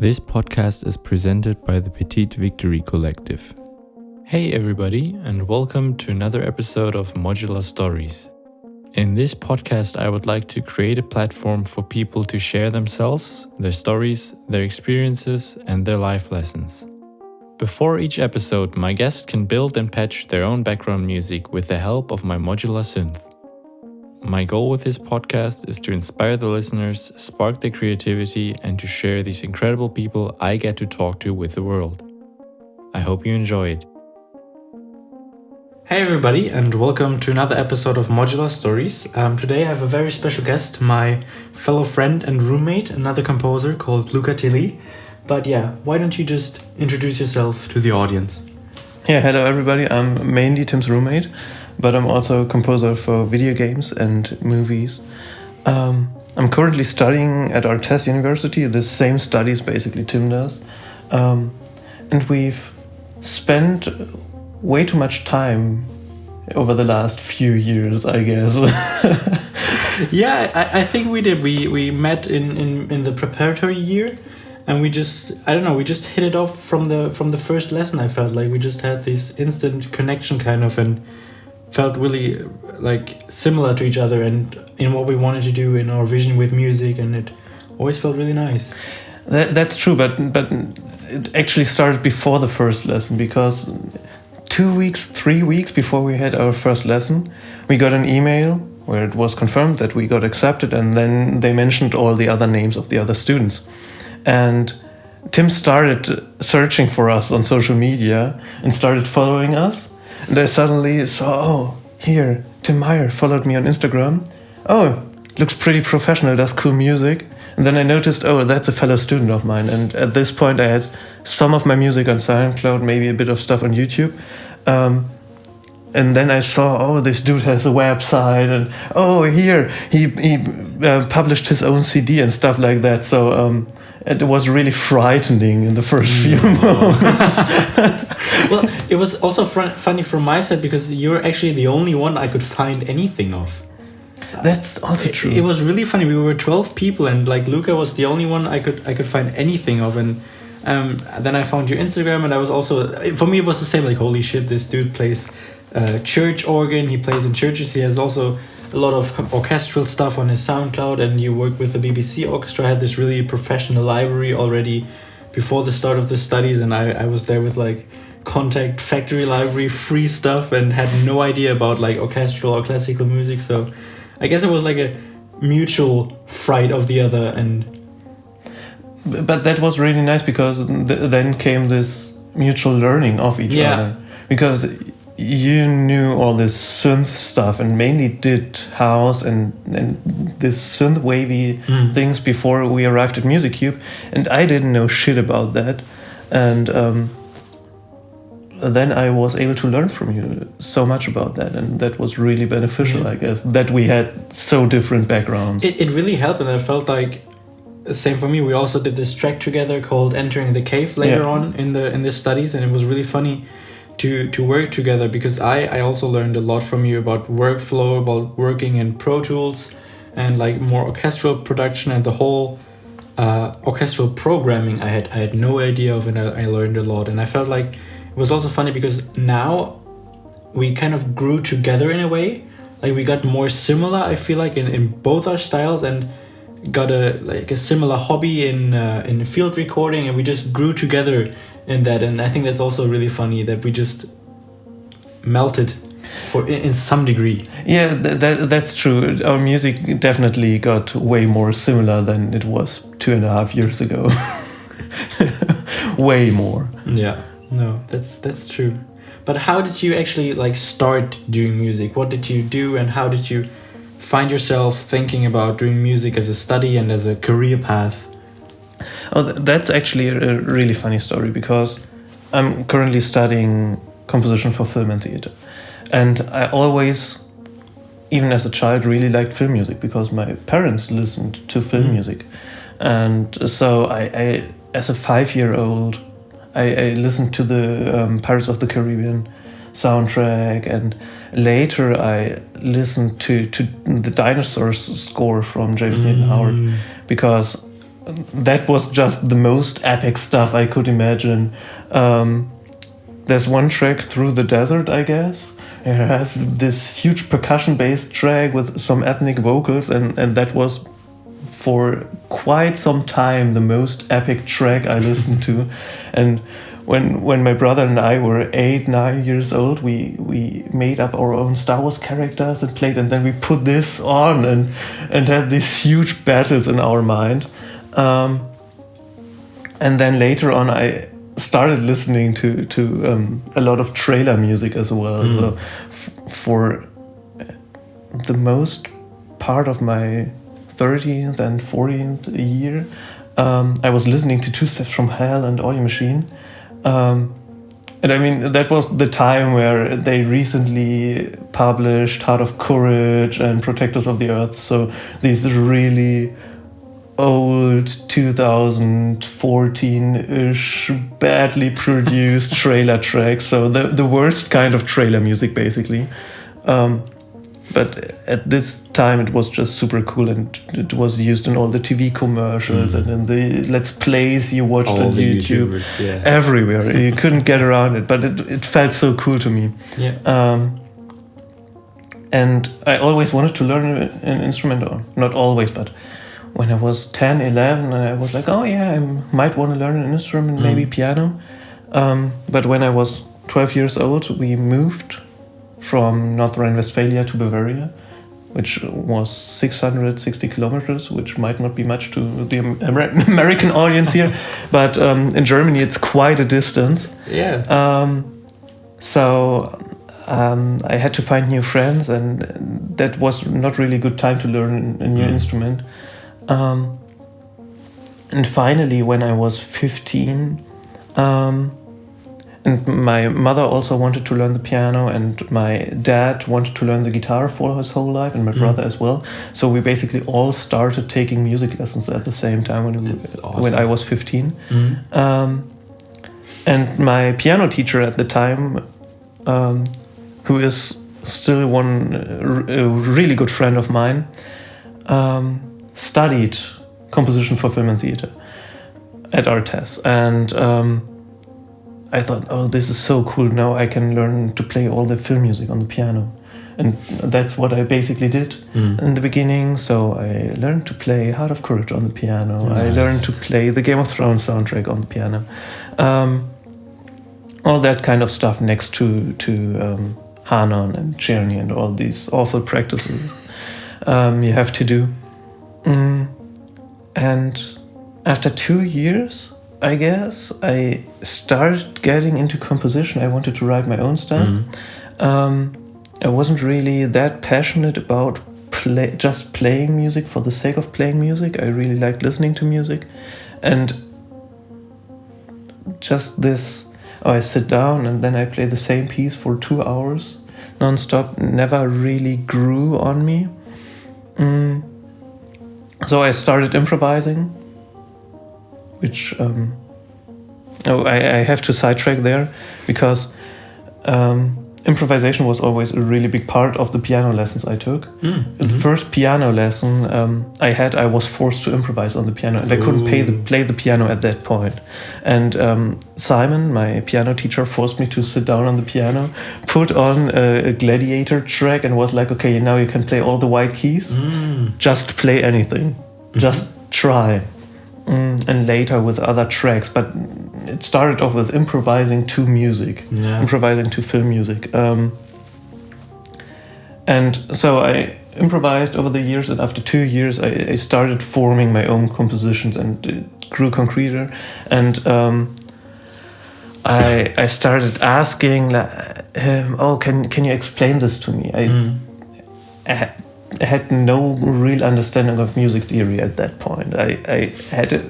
This podcast is presented by the Petite Victory Collective. Hey everybody, and welcome to another episode of Modular Stories. In this podcast, I would like to create a platform for people to share themselves, their stories, their experiences, and their life lessons. Before each episode, my guest can build and patch their own background music with the help of my modular synth. My goal with this podcast is to inspire the listeners, spark their creativity, and to share these incredible people I get to talk to with the world. I hope you enjoy it. Hey everybody, and welcome to another episode of Modular Stories. Today I have a very special guest, my fellow friend and roommate, another composer called Luca. But why don't you just introduce yourself to the audience? Yeah, hello everybody. I'm mainly Tim's roommate, but I'm also a composer for video games and movies. I'm currently studying at ArtEZ University, the same studies basically Tim does. And we've spent way too much time over the last few years, I guess. I think we did. We met in the preparatory year, and we just hit it off from the first lesson. I felt like we just had this instant connection kind of, and felt really like similar to each other and in what we wanted to do in our vision with music, and it always felt really nice. That's true, but it actually started before the first lesson, because 3 weeks before we had our first lesson, we got an email where it was confirmed that we got accepted, and then they mentioned all the other names of the other students. And Tim started searching for us on social media and started following us. And I suddenly saw, here, Tim Meyer followed me on Instagram. Oh, looks pretty professional, does cool music. And then I noticed, that's a fellow student of mine. And at this point, I had some of my music on SoundCloud, maybe a bit of stuff on YouTube. And then I saw, this dude has a website. And here, he published his own CD and stuff like that. So it was really frightening in the first few moments. Well, it was also funny from my side, because you're actually the only one I could find anything of. That's also true. It was really funny. We were 12 people, and like Luca was the only one I could find anything of. And then I found your Instagram, and I was also, for me it was the same. Like, holy shit, this dude plays church organ. He plays in churches. He has also a lot of orchestral stuff on his SoundCloud, and you work with the BBC Orchestra. I had this really professional library already before the start of the studies, and I was there with like Contact Factory Library free stuff, and had no idea about like orchestral or classical music. So I guess it was like a mutual fright of the other. But that was really nice, because then came this mutual learning of each other, because you knew all this synth stuff and mainly did house and this synth wavy things before we arrived at Musicube, and I didn't know shit about that. And then I was able to learn from you so much about that, and that was really beneficial, I guess, that we had so different backgrounds. It really helped, and I felt like same for me. We also did this track together called Entering the Cave later on in the studies, and it was really funny to work together, because I also learned a lot from you about workflow, about working in Pro Tools, and like more orchestral production, and the whole orchestral programming I had no idea of, and I learned a lot. And I felt like it was also funny because now we kind of grew together in a way. Like, we got more similar, I feel like, in both our styles, and got a similar hobby in field recording, and we just grew together in that. And I think that's also really funny that we just melted in some degree. Yeah, that's true. Our music definitely got way more similar than it was 2.5 years ago. Way more. Yeah, no, that's true. But how did you actually like start doing music? What did you do, and how did you find yourself thinking about doing music as a study and as a career path? That's actually a really funny story, because I'm currently studying composition for film and theater. And I always, even as a child, really liked film music, because my parents listened to film music. And so I as a 5-year-old, I listened to the Pirates of the Caribbean soundtrack, and later I listened to the Dinosaurs score from James Newton Howard, because that was just the most epic stuff I could imagine. There's one track, Through the Desert, I guess. I have this huge percussion-based track with some ethnic vocals, and that was for quite some time the most epic track I listened to. And when my brother and I were 8-9 years old, we made up our own Star Wars characters and played, and then we put this on and had these huge battles in our mind. And then later on, I started listening to a lot of trailer music as well. So for the most part of my 13th and 14th year, I was listening to Two Steps from Hell and Audio Machine. And I mean, that was the time where they recently published Heart of Courage and Protectors of the Earth. So these really old 2014-ish badly produced trailer tracks. So the worst kind of trailer music, basically. But at this time it was just super cool, and it was used in all the TV commercials and in the Let's Plays you watched all on YouTube. Everywhere. You couldn't get around it, but it felt so cool to me. And I always wanted to learn an instrument, or not always, but when I was 10, 11, I was like, oh yeah, I might want to learn an instrument, maybe piano. But when I was 12 years old, we moved from North Rhine-Westphalia to Bavaria, which was 660 kilometers, which might not be much to the American audience here, but in Germany it's quite a distance. So I had to find new friends, and that was not really a good time to learn a new instrument. And finally, when I was 15, and my mother also wanted to learn the piano, and my dad wanted to learn the guitar for his whole life, and my brother as well. So we basically all started taking music lessons at the same time when I was 15. And my piano teacher at the time, who is still a really good friend of mine, studied composition for film and theater at ArtEZ. And I thought, oh, this is so cool. Now I can learn to play all the film music on the piano. And that's what I basically did in the beginning. So I learned to play Heart of Courage on the piano. Nice. I learned to play the Game of Thrones soundtrack on the piano. All that kind of stuff next to Hanon and Czerny and all these awful practices you have to do. And after 2 years, I guess, I started getting into composition. I wanted to write my own stuff. I wasn't really that passionate about just playing music for the sake of playing music. I really liked listening to music. And just this, I sit down and then I play the same piece for 2 hours non-stop, never really grew on me. So I started improvising, which I have to sidetrack there, because improvisation was always a really big part of the piano lessons I took. The first piano lesson I was forced to improvise on the piano, and I couldn't play the piano at that point. And Simon, my piano teacher, forced me to sit down on the piano, put on a Gladiator track, and was like, okay, now you can play all the white keys. Just play anything. Just try. And later with other tracks, but it started off with improvising to music, improvising to film music. And so I improvised over the years, and after 2 years I started forming my own compositions, and it grew concreter. And I started asking, can you explain this to me? I had no real understanding of music theory at that point. I had a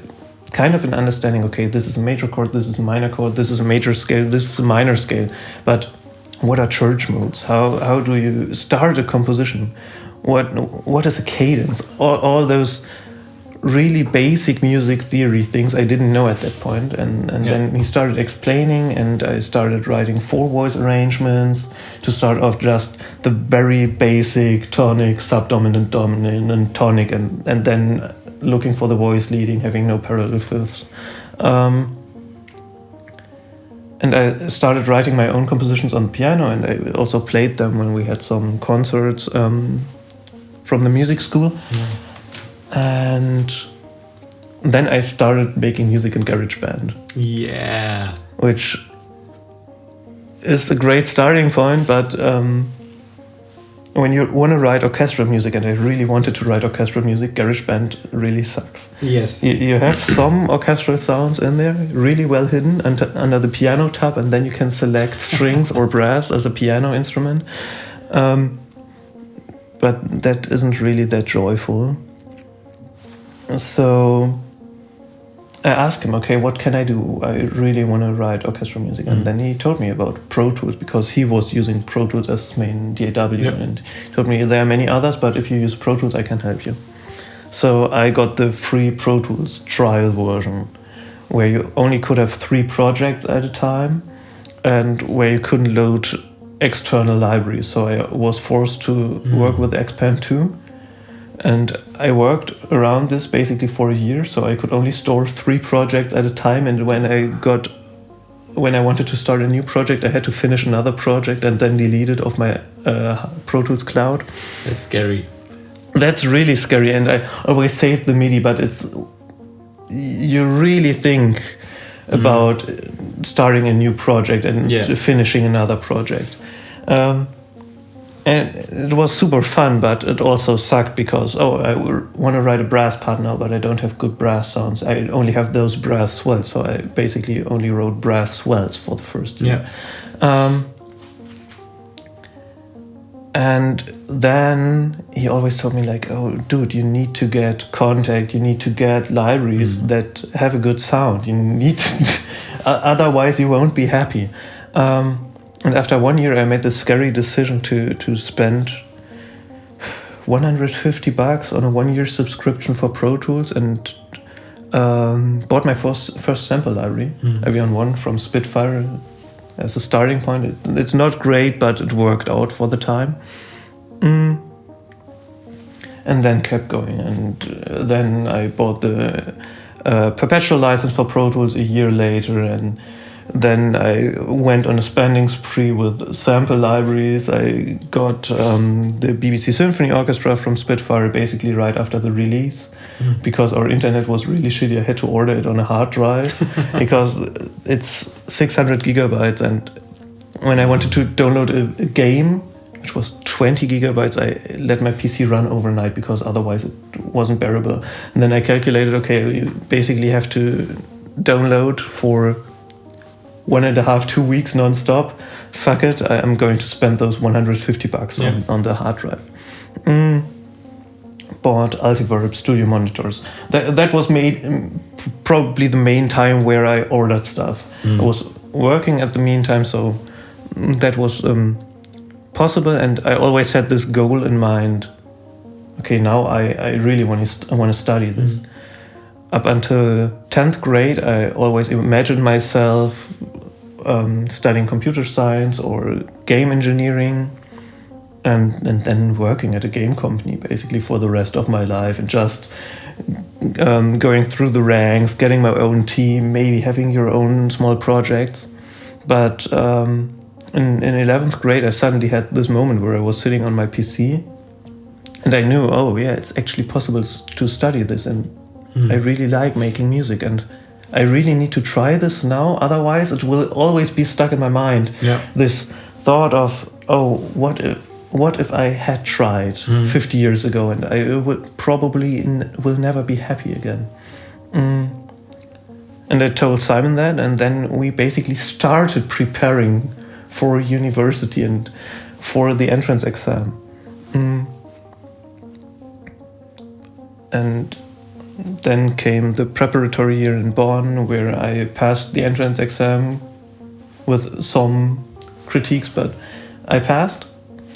kind of an understanding, okay, this is a major chord, this is a minor chord, this is a major scale, this is a minor scale. But what are church modes? How do you start a composition? What is a cadence? All those really basic music theory things I didn't know at that point. And then he started explaining, and I started writing 4-voice arrangements to start off, just the very basic tonic, subdominant, dominant, and tonic, and then looking for the voice leading, having no parallel fifths. And I started writing my own compositions on piano, and I also played them when we had some concerts from the music school. Nice. And then I started making music in GarageBand. Yeah. Which is a great starting point, but when you want to write orchestral music, and I really wanted to write orchestral music, GarageBand really sucks. Yes. You have some orchestral sounds in there, really well hidden under the piano tab, and then you can select strings or brass as a piano instrument. But that isn't really that joyful. So I asked him, okay, what can I do? I really want to write orchestral music. And then he told me about Pro Tools, because he was using Pro Tools as his main DAW. Yep. And he told me there are many others, but if you use Pro Tools, I can help you. So I got the free Pro Tools trial version, where you only could have 3 projects at a time, and where you couldn't load external libraries. So I was forced to work with Xpan 2. And I worked around this basically for a year, so I could only store 3 projects at a time. And when I wanted to start a new project, I had to finish another project and then delete it off my Pro Tools cloud. That's scary. That's really scary, and I always saved the MIDI, but you really think about starting a new project and finishing another project. And it was super fun, but it also sucked because, I want to write a brass part now, but I don't have good brass sounds. I only have those brass swells, so I basically only wrote brass swells for the first year. Yeah. And then he always told me, like, oh, dude, you need to get contact, you need to get libraries that have a good sound. You need to, otherwise you won't be happy. And after 1 year, I made the scary decision to spend $150 on a 1-year subscription for Pro Tools, and bought my first sample library, Avion 1 from Spitfire, as a starting point. It's not great, but it worked out for the time. And then kept going, and then I bought the perpetual license for Pro Tools a year later, and then I went on a spending spree with sample libraries. I got the BBC Symphony Orchestra from Spitfire basically right after the release, because our internet was really shitty. I had to order it on a hard drive because it's 600 gigabytes. And when I wanted to download a game, which was 20 gigabytes, I let my PC run overnight because otherwise it wasn't bearable. And then I calculated, okay, you basically have to download for 1.5, 2 weeks non-stop. Fuck it, I'm going to spend those $150 on the hard drive. Bought Altiverb studio monitors. That was probably the main time where I ordered stuff. I was working at the meantime, so that was possible, and I always had this goal in mind. Okay, now I really want to study this. Up until 10th grade, I always imagined myself studying computer science or game engineering, and then working at a game company basically for the rest of my life, and just going through the ranks, getting my own team, maybe having your own small projects. But in 11th grade, I suddenly had this moment where I was sitting on my PC, and I knew, it's actually possible to study this, and I really like making music, and I really need to try this now, otherwise it will always be stuck in my mind. This thought of, what if I had tried 50 years ago, and I would probably will never be happy again. And I told Simon that, and then we basically started preparing for university and for the entrance exam. And then came the preparatory year in Bonn, where I passed the entrance exam with some critiques, but I passed.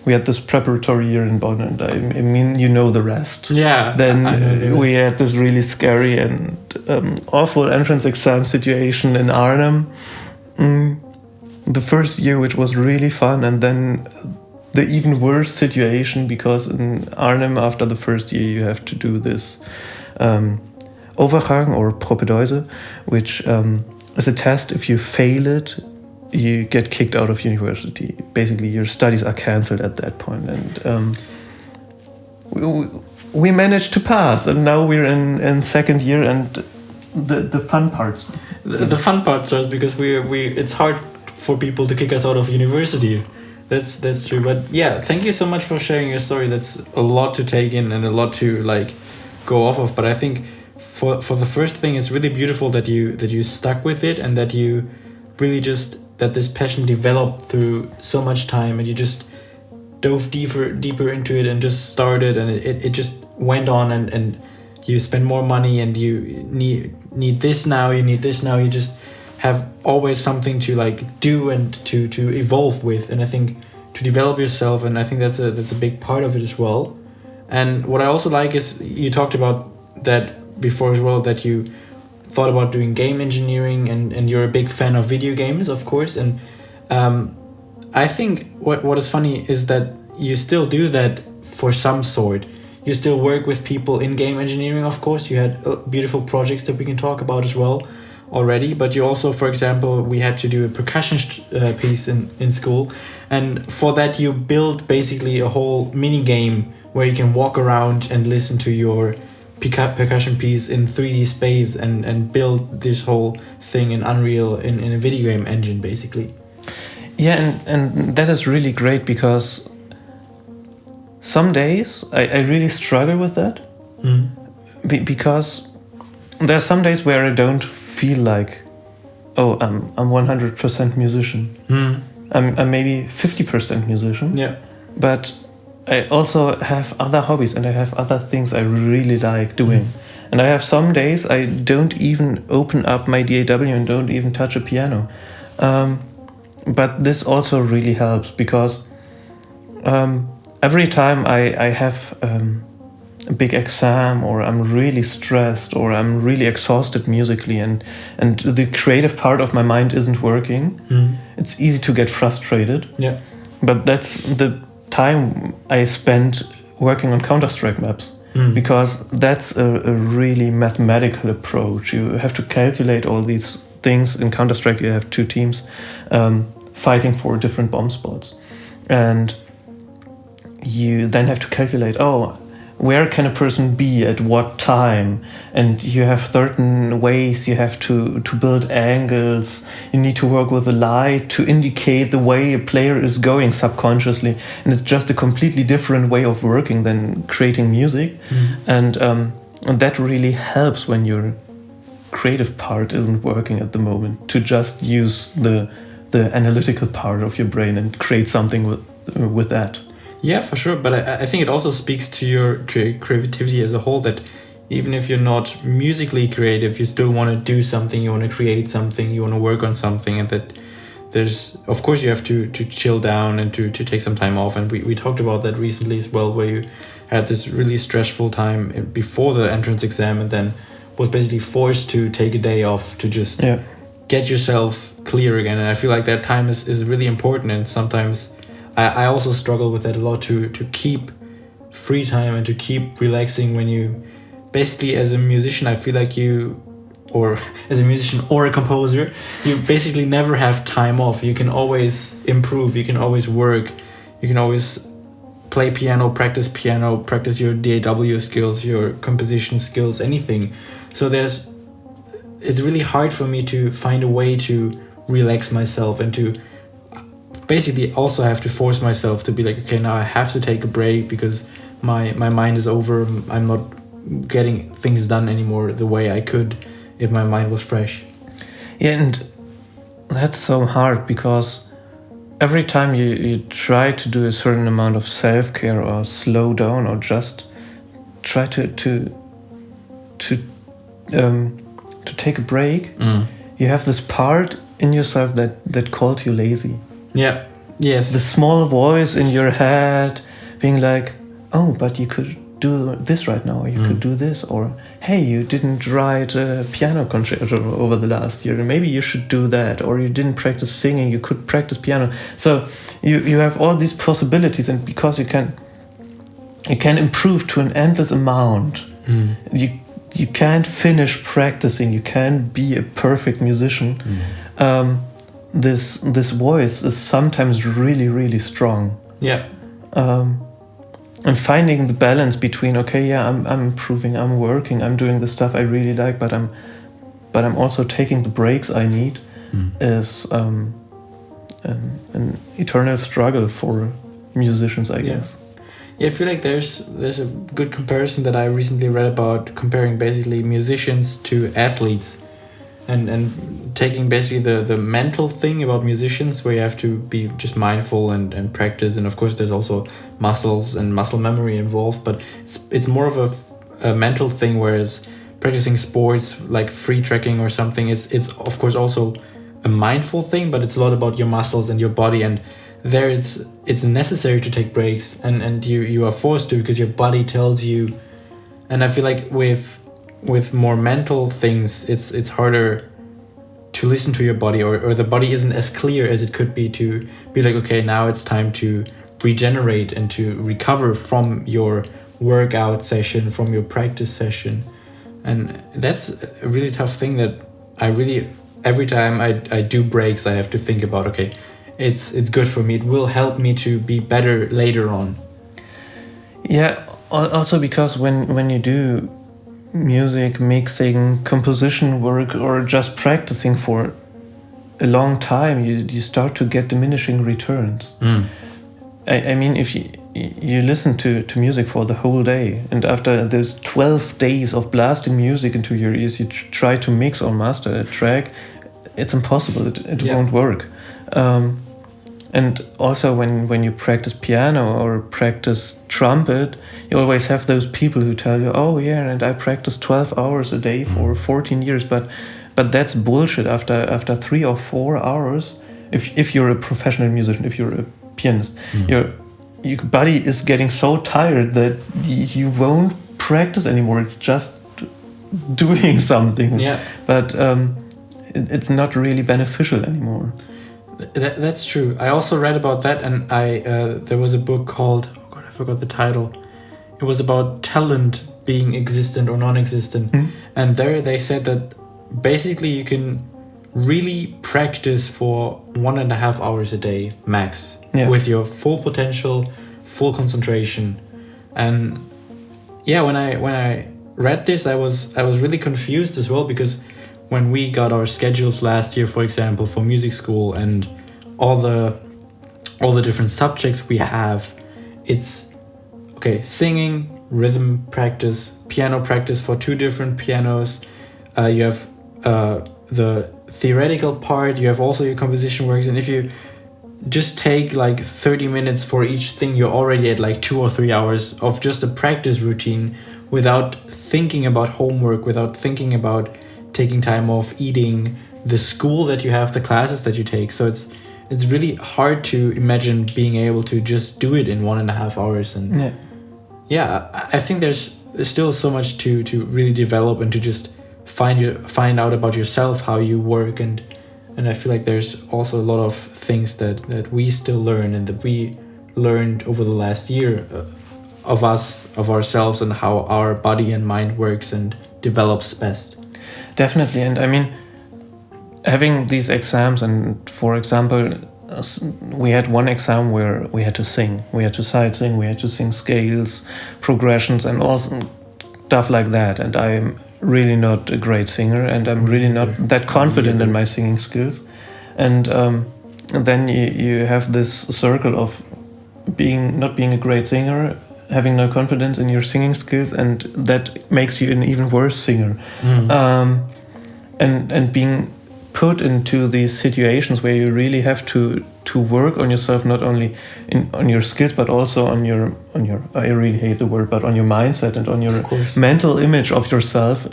We had this preparatory year in Bonn, and I mean, you know the rest. Yeah. Then we had this really scary and awful entrance exam situation in Arnhem. The first year, which was really fun, and then the even worse situation, because in Arnhem, after the first year, you have to do this Overgang or Propedeuse, which is a test. If you fail it, you get kicked out of university. Basically, your studies are cancelled at that point. And we managed to pass, and now we're in second year, and the fun parts. The fun part starts because it's hard for people to kick us out of university. That's true. But yeah, thank you so much for sharing your story. That's a lot to take in and a lot to like go off of. But I think for the first thing, it's really beautiful that you stuck with it, and that you really that this passion developed through so much time, and you just dove deeper into it and just started, and it just went on, and you spend more money, and you need this now, you just have always something to like do and to evolve with, and I think to develop yourself, and I think that's a big part of it as well. And what I also like is you talked about that before as well, that you thought about doing game engineering, and you're a big fan of video games, of course. And I think what is funny is that you still do that for some sort. You still work with people in game engineering, of course. You had beautiful projects that we can talk about as well already. But you also, for example, we had to do a percussion piece in school. And for that, you build basically a whole mini game where you can walk around and listen to your percussion piece in 3D space, and build this whole thing in Unreal in a video game engine, basically. Yeah, and that is really great, because some days I really struggle with that. Because there are some days where I don't feel like, oh, I'm 100% musician. I'm maybe 50% musician. Yeah. But I also have other hobbies, and I have other things I really like doing. And I have some days I don't even open up my DAW and don't even touch a piano. But this also really helps, because every time I have a big exam, or I'm really stressed, or I'm really exhausted musically, and the creative part of my mind isn't working, it's easy to get frustrated. Yeah. But that's the time I spent working on Counter-Strike maps, because that's a really mathematical approach. You have to calculate all these things. In Counter-Strike, you have two teams fighting for different bomb spots, and you then have to calculate, where can a person be at what time, and you have certain ways you have to build angles. You need to work with the light to indicate the way a player is going subconsciously, and it's just a completely different way of working than creating music. And that really helps when your creative part isn't working at the moment, to just use the analytical part of your brain and create something with that. Yeah, for sure. But I think it also speaks to your creativity as a whole, that even if you're not musically creative, you still want to do something, you want to create something, you want to work on something, and that there's, of course, you have to chill down and to take some time off. And we talked about that recently as well, where you had this really stressful time before the entrance exam, and then was basically forced to take a day off to just get yourself clear again. And I feel like that time is really important, and sometimes I also struggle with that a lot, to keep free time and to keep relaxing when you basically, as a musician, I feel like or as a musician or a composer, you basically never have time off. You can always improve, you can always work, you can always play piano, practice your DAW skills, your composition skills, anything. So it's really hard for me to find a way to relax myself, and to basically also have to force myself to be like, okay, now I have to take a break, because my mind is over. I'm not getting things done anymore the way I could if my mind was fresh. Yeah, and that's so hard, because every time you try to do a certain amount of self-care, or slow down, or just try to take a break, you have this part in yourself that called you lazy. Yeah. Yes. The small voice in your head being like, oh, but you could do this right now, or you could do this, or hey, you didn't write a piano concerto over the last year, and maybe you should do that, or you didn't practice singing, you could practice piano. So you have all these possibilities, and because you can improve to an endless amount, you you can't finish practicing, you can't be a perfect musician. This voice is sometimes really, really strong. Yeah. And finding the balance between, okay, yeah, I'm improving, I'm working, I'm doing the stuff I really like, but I'm also taking the breaks I need, is an eternal struggle for musicians, I guess. Yeah, I feel like there's a good comparison that I recently read about comparing basically musicians to athletes, and taking basically the mental thing about musicians, where you have to be just mindful and practice, and of course there's also muscles and muscle memory involved, but it's more of a mental thing, whereas practicing sports like free trekking or something, it's of course also a mindful thing, but it's a lot about your muscles and your body, and there it's necessary to take breaks, and you are forced to, because your body tells you. And I feel like with more mental things, it's harder to listen to your body, or the body isn't as clear as it could be to be like, okay, now it's time to regenerate and to recover from your workout session, from your practice session. And that's a really tough thing that I really, every time I do breaks, I have to think about, okay, it's good for me, it will help me to be better later on. Yeah, also because when you do music, mixing, composition work, or just practicing for a long time, you start to get diminishing returns. I mean, if you listen to music for the whole day, and after those 12 days of blasting music into your ears, you try to mix or master a track, it's impossible, it won't work. And also when you practice piano or practice trumpet, you always have those people who tell you, oh yeah, and I practice 12 hours a day for 14 years, but that's bullshit. After 3 or 4 hours, if you're a professional musician, if you're a pianist, your body is getting so tired that you won't practice anymore. It's just doing something. Yeah. But it's not really beneficial anymore. That's true. I also read about that, and there was a book called, oh god, I forgot the title. It was about talent being existent or non-existent. And there they said that basically you can really practice for 1.5 hours a day max, with your full potential, full concentration. And yeah, when I read this, I was really confused as well, because when we got our schedules last year, for example, for music school, and all the different subjects we have, it's okay, singing, rhythm practice, piano practice for 2 different pianos, you have the theoretical part, you have also your composition works, and if you just take like 30 minutes for each thing, you're already at like 2 or 3 hours of just a practice routine, without thinking about homework, without thinking about taking time off, eating, the school that you have, the classes that you take. So it's really hard to imagine being able to just do it in 1.5 hours. And I think there's still so much to really develop, and to just find out about yourself, how you work, and I feel like there's also a lot of things that we still learn, and that we learned over the last year of ourselves, and how our body and mind works and develops best. Definitely. And I mean, having these exams, and for example, we had one exam where we had to sing, we had to sight sing, we had to sing scales, progressions, and all stuff like that. And I'm really not a great singer, and I'm really not that confident in my singing skills. And then you have this circle of not being a great singer, having no confidence in your singing skills, and that makes you an even worse singer. And being put into these situations where you really have to work on yourself, not only on your skills, but also on your I really hate the word, but on your mindset and on your mental image of yourself,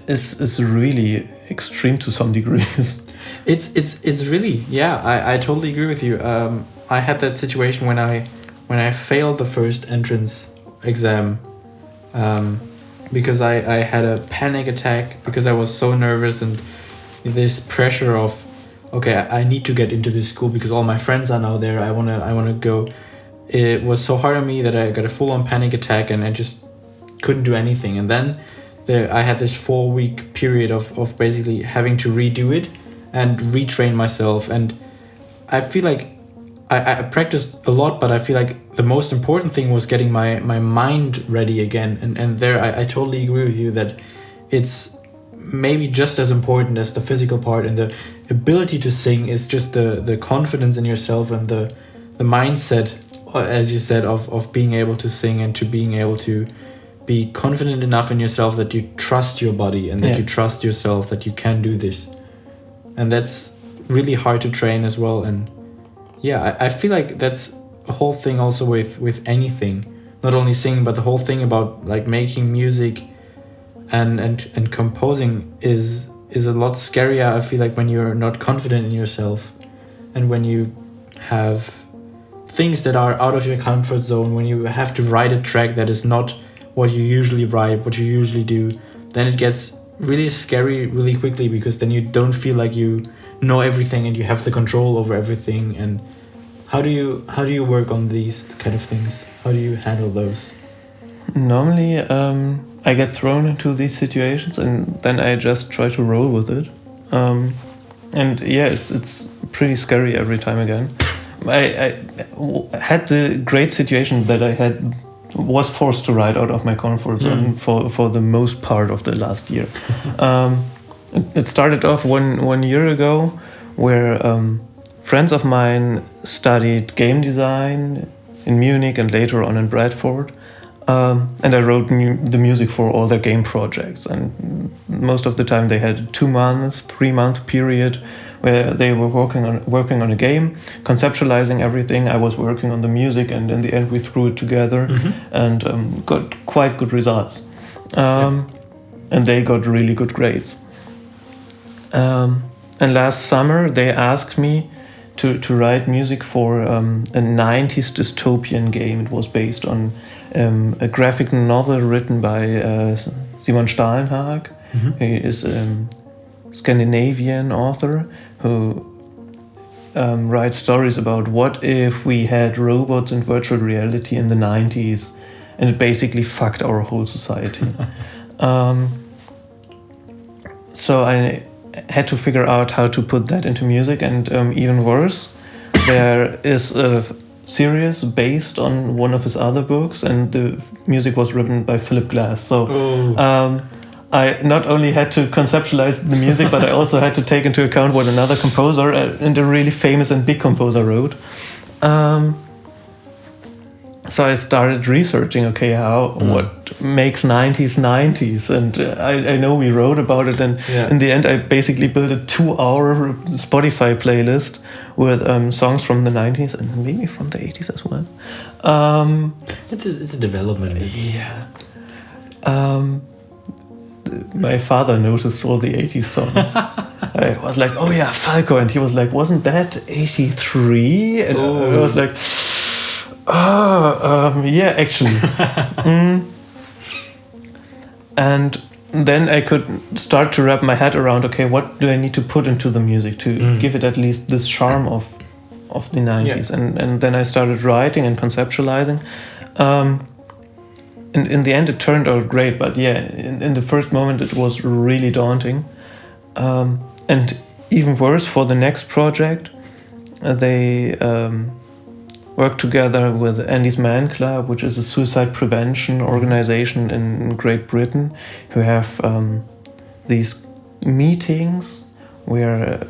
is really extreme to some degrees. It's really, I totally agree with you. I had that situation when I failed the first entrance exam, because I had a panic attack, because I was so nervous, and this pressure of, okay, I need to get into this school because all my friends are now there. I wanna go. It was so hard on me that I got a full-on panic attack, and I just couldn't do anything. And then I had this 4-week period of basically having to redo it and retrain myself. And I feel like I practiced a lot, but I feel like the most important thing was getting my mind ready again. And there I totally agree with you that it's maybe just as important as the physical part, and the ability to sing is just the confidence in yourself and the mindset, as you said, of being able to sing and to being able to be confident enough in yourself that you trust your body and that you trust yourself that you can do this. And that's really hard to train as well. And yeah, I feel like that's a whole thing also with anything, not only singing, but the whole thing about like making music and composing is a lot scarier, I feel like, when you're not confident in yourself and when you have things that are out of your comfort zone, when you have to write a track that is not what you usually write, what you usually do, then it gets really scary really quickly, because then you don't feel like you know everything and you have the control over everything. And how do you work on these kind of things? How do you handle those? Normally, I get thrown into these situations and then I just try to roll with it. And yeah, it's pretty scary every time again. I had the great situation that I was forced to write out of my comfort zone for the most part of the last year. It started off one year ago, where friends of mine studied game design in Munich and later on in Bradford. And I wrote the music for all their game projects. And most of the time they had a 2-month, 3-month period where they were working on a game, conceptualizing everything. I was working on the music, and in the end we threw it together and got quite good results. And they got really good grades. And last summer they asked me to write music for a 90s dystopian game. It was based on a graphic novel written by Simon Stahlenhag. He is a Scandinavian author who writes stories about what if we had robots in virtual reality in the 90s, and it basically fucked our whole society. So I had to figure out how to put that into music, and even worse, there is a series based on one of his other books, and the music was written by Philip Glass. So I not only had to conceptualize the music, but I also had to take into account what another composer, and a really famous and big composer, wrote. So I started researching, what makes 90s, and I know we wrote about it, and in the end I basically built a 2-hour Spotify playlist with songs from the 90s and maybe from the 80s as well. It's a development. My father noticed all the 80s songs. I was like, oh yeah, Falco, and he was like, wasn't that 83? And I was like, yeah, actually. And then I could start to wrap my head around, okay, what do I need to put into the music to give it at least this charm of the 90s? And then I started writing and conceptualizing. And in the end it turned out great, but in the first moment it was really daunting. And even worse, for the next project, they worked together with Andy's Man Club, which is a suicide prevention organization in Great Britain, who have these meetings where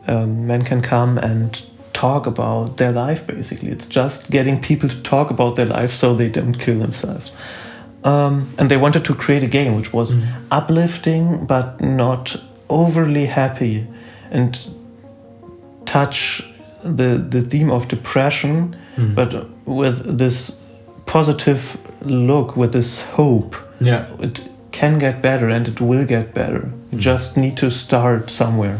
men can come and talk about their life, basically. It's just getting people to talk about their life so they don't kill themselves. And they wanted to create a game which was uplifting but not overly happy, and touch the theme of depression, but with this positive look, with this hope. It can get better, and it will get better. You just need to start somewhere.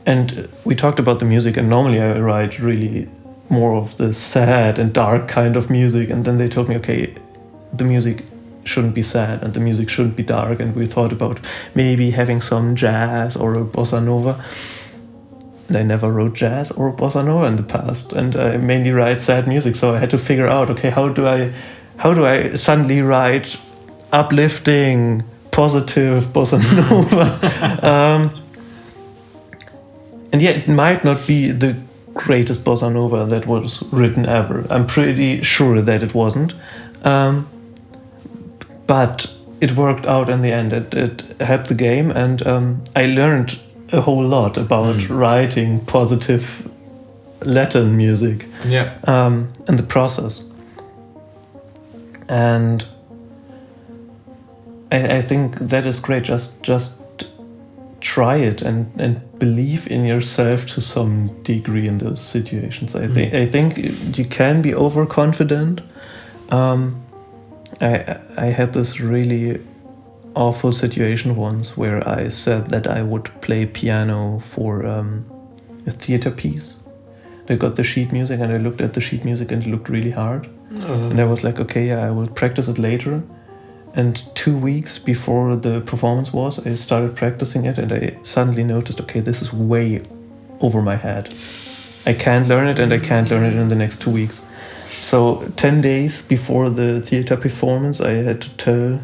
And we talked about the music, and normally I write really more of the sad and dark kind of music, and then they told me, okay, the music shouldn't be sad and the music shouldn't be dark, and we thought about maybe having some jazz or a bossa nova. And I never wrote jazz or bossa nova in the past, and I mainly write sad music, so I had to figure out, okay, how do I suddenly write uplifting, positive bossa nova. And yeah, it might not be the greatest bossa nova that was written ever. I'm pretty sure that it wasn't. But it worked out in the end. It helped the game, and I learned a whole lot about writing positive Latin music. Yeah. And the process. And I think that is great. Just try it and believe in yourself to some degree in those situations. I think you can be overconfident. I had this really awful situation once where I said that I would play piano for a theater piece. I got the sheet music and I looked at the sheet music and it looked really hard. And I was like, okay, yeah, I will practice it later. And 2 weeks before the performance was, I started practicing it and I suddenly noticed, okay, this is way over my head. I can't learn it and I can't learn it in the next 2 weeks. So 10 days before the theater performance, I had to tell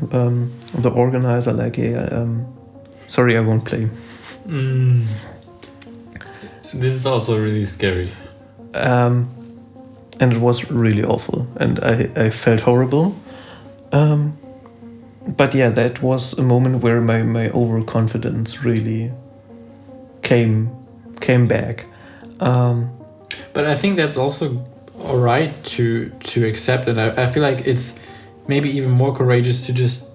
the organizer, like, yeah, sorry, I won't play. This is also really scary. And it was really awful and I felt horrible. But yeah, that was a moment where my overconfidence really came back. But I think that's also all right to accept, and I feel like it's maybe even more courageous to just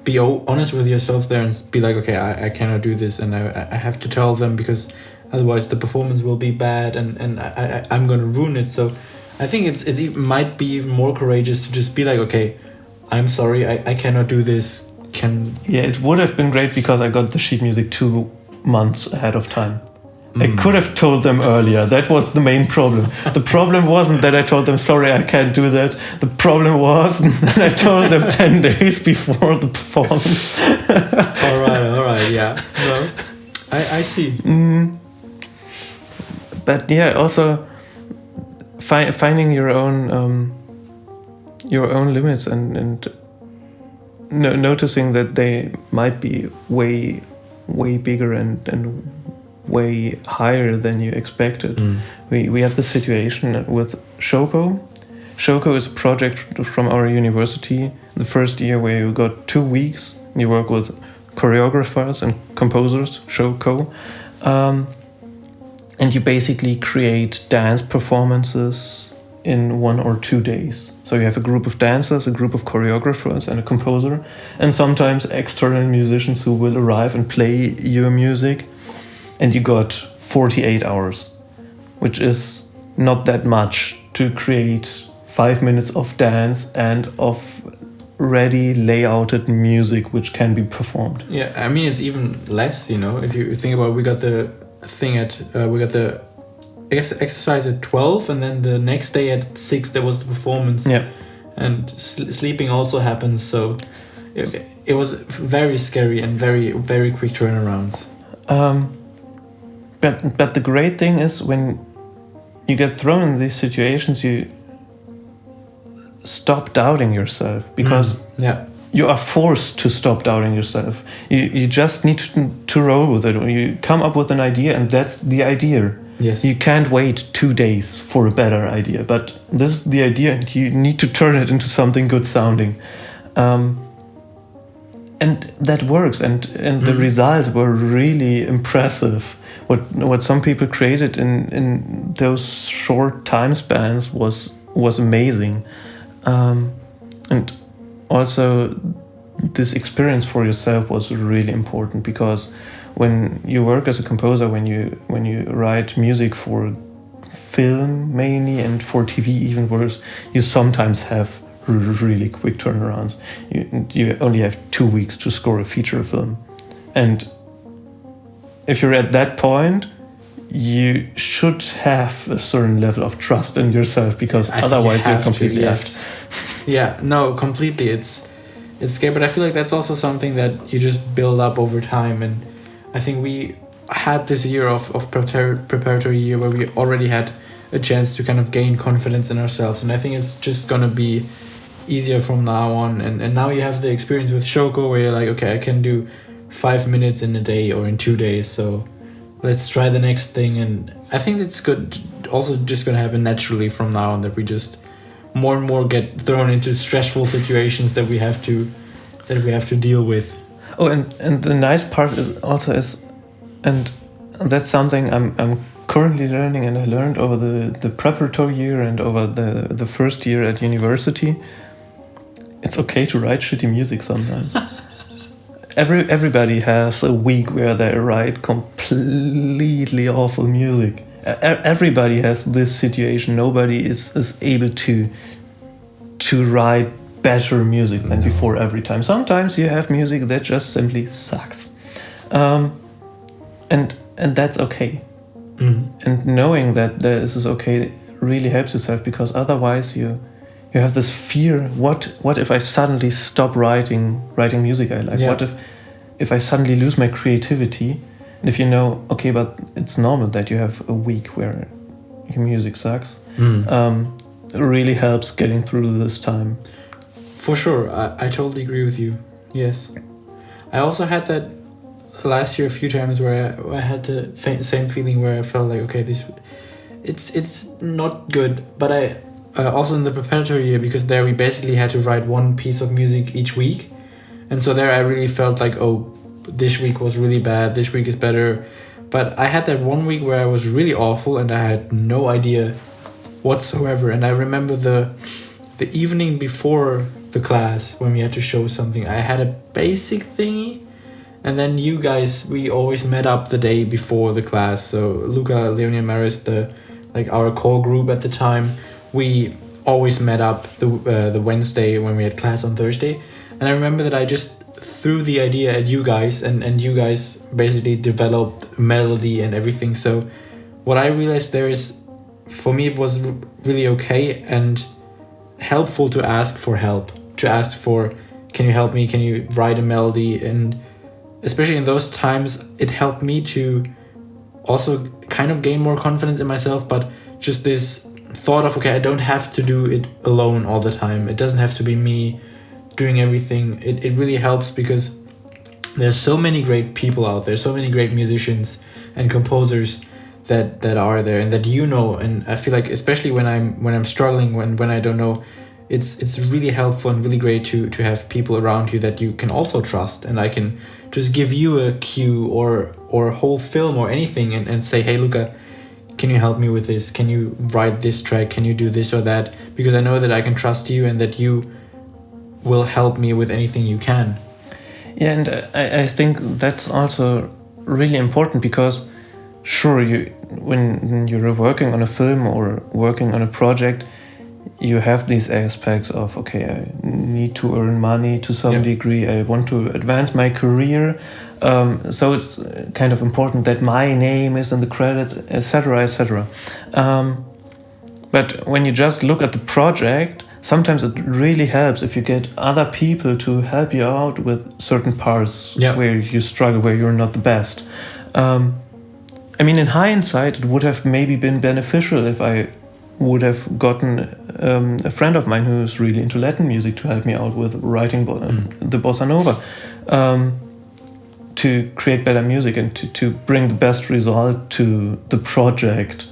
be honest with yourself there and be like, okay, I cannot do this, and I have to tell them, because otherwise the performance will be bad and I'm gonna ruin it. So I think it might be even more courageous to just be like, okay, I'm sorry, I cannot do this. Yeah, it would have been great because I got the sheet music 2 months ahead of time. I could have told them earlier. That was the main problem. The problem wasn't that I told them, sorry, I can't do that. The problem was that I told them 10 days before the performance. All right, yeah. No, I see. But yeah, also finding your own limits and noticing that they might be way bigger and way higher than you expected. We have the situation with Shoko. Shoko is a project from our university, the first year, where you got 2 weeks. You work with choreographers and composers, Shoko. And you basically create dance performances in 1 or 2 days. So you have a group of dancers, a group of choreographers, and a composer, and sometimes external musicians who will arrive and play your music. And you got 48 hours, which is not that much to create 5 minutes of dance and of ready layouted music which can be performed. Yeah, I mean, it's even less, if you think about it. We got the thing we got the exercise at 12, and then the next day at 6 there was the performance. Yeah. And sleeping also happens, so it was very scary and very, very quick turnarounds. But the great thing is, when you get thrown in these situations, you stop doubting yourself, because you are forced to stop doubting yourself. You just need to roll with it. You come up with an idea, and that's the idea. Yes. You can't wait 2 days for a better idea, but this is the idea, and you need to turn it into something good sounding. And that works, and the results were really impressive. What some people created in those short time spans was amazing. And also this experience for yourself was really important, because when you work as a composer, when you write music for film mainly, and for TV even worse, you sometimes have really quick turnarounds. You only have 2 weeks to score a feature film, and if you're at that point, you should have a certain level of trust in yourself, because otherwise you're completely yes. Yeah, no, completely. It's scary, but I feel like that's also something that you just build up over time. And I think we had this year of preparatory year where we already had a chance to kind of gain confidence in ourselves, and I think it's just gonna be easier from now on. And now you have the experience with Shoko where you're like, okay, I can do 5 minutes in a day or in 2 days, so let's try the next thing. And I think it's good, also just gonna happen naturally from now on, that we just more and more get thrown into stressful situations that we have to deal with. Oh, and the nice part is, and that's something I'm currently learning, and I learned over the preparatory year and over the first year at university. It's okay to write shitty music sometimes. Everybody has a week where they write completely awful music. Everybody has this situation. Nobody is able to write better music than before every time. Sometimes you have music that just simply sucks, and that's okay. Mm-hmm. And knowing that this is okay really helps yourself, because otherwise you have this fear. What if I suddenly stop writing music I like? Yeah. What if I suddenly lose my creativity? And if you know, okay, but it's normal that you have a week where your music sucks. It really helps getting through this time. For sure, I totally agree with you. Yes, I also had that last year a few times where I had the same feeling where I felt like, okay, it's not good. But I also in the preparatory year, because there we basically had to write one piece of music each week, and so there I really felt like, oh, this week was really bad, this week is better. But I had that one week where I was really awful and I had no idea whatsoever. And I remember the evening before the class when we had to show something, I had a basic thingy, and then you guys, we always met up the day before the class. So Luca, Leonie, and Maris, our core group at the time, we always met up the Wednesday when we had class on Thursday. And I remember that I just threw the idea at you guys, and you guys basically developed melody and everything. So what I realized there is, for me, it was really okay and helpful to ask for help, to ask for, can you help me, can you write a melody? And especially in those times, it helped me to also kind of gain more confidence in myself, but just this thought of, okay, I don't have to do it alone all the time. It doesn't have to be me doing everything. It really helps, because there's so many great people out there, so many great musicians and composers that are there and that you know. And I feel like, especially when I'm struggling, when I don't know, it's really helpful and really great to have people around you that you can also trust, and I can just give you a cue or a whole film or anything and say, hey Luca, can you help me with this? Can you write this track? Can you do this or that? Because I know that I can trust you and that you will help me with anything you can. Yeah, and I think that's also really important, because sure, when you're working on a film or working on a project, you have these aspects of, okay, I need to earn money to some degree, I want to advance my career, so it's kind of important that my name is in the credits, etc., etc. But when you just look at the project, sometimes it really helps if you get other people to help you out with certain parts where you struggle, where you're not the best. I mean, in hindsight, it would have maybe been beneficial if I would have gotten a friend of mine who's really into Latin music to help me out with writing the bossa nova, to create better music and to bring the best result to the project.